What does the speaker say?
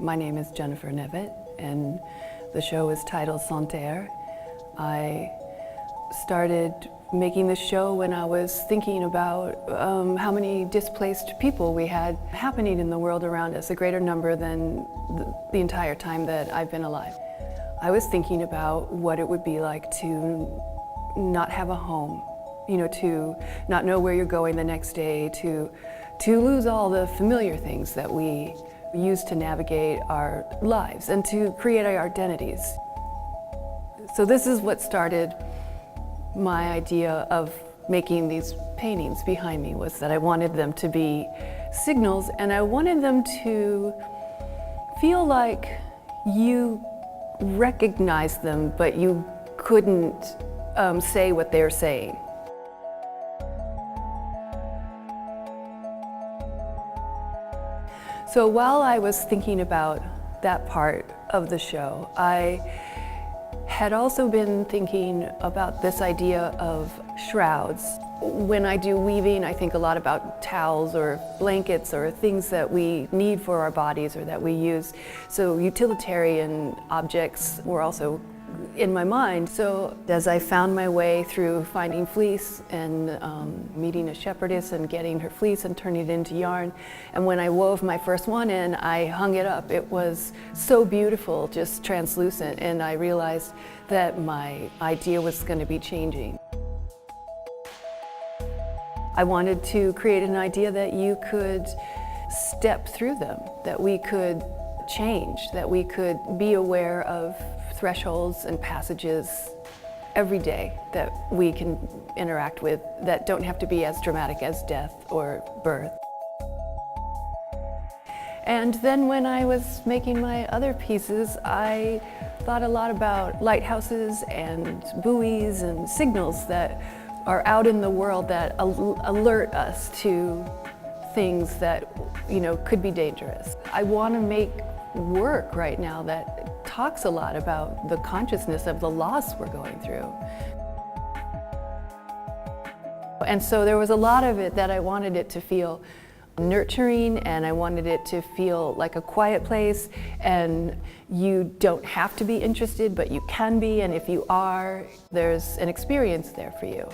My name is Jennifer Nevitt, and the show is titled Terre. I started making the show when I was thinking about how many displaced people we had happening in the world around us, a greater number than the entire time that I've been alive. I was thinking about what it would be like to not have a home, to not know where you're going the next day, to lose all the familiar things that we use to navigate our lives and to create our identities. So this is what started my idea of making these paintings behind me, was that I wanted them to be signals, and I wanted them to feel like you recognized them, but you couldn't say what they're saying. So while I was thinking about that part of the show, I had also been thinking about this idea of shrouds. When I do weaving, I think a lot about towels or blankets or things that we need for our bodies or that we use. So utilitarian objects were also in my mind. So as I found my way through finding fleece and meeting a shepherdess and getting her fleece and turning it into yarn, and when I wove my first one in, I hung it up. It was so beautiful, just translucent, and I realized that my idea was going to be changing. I wanted to create an idea that you could step through them, that we could change, that we could be aware of thresholds and passages every day that we can interact with that don't have to be as dramatic as death or birth. And then when I was making my other pieces, I thought a lot about lighthouses and buoys and signals that are out in the world that alert us to things that, could be dangerous. I want to make work right now that talks a lot about the consciousness of the loss we're going through. And so there was a lot of it that I wanted it to feel nurturing, and I wanted it to feel like a quiet place, and you don't have to be interested, but you can be, and if you are, there's an experience there for you.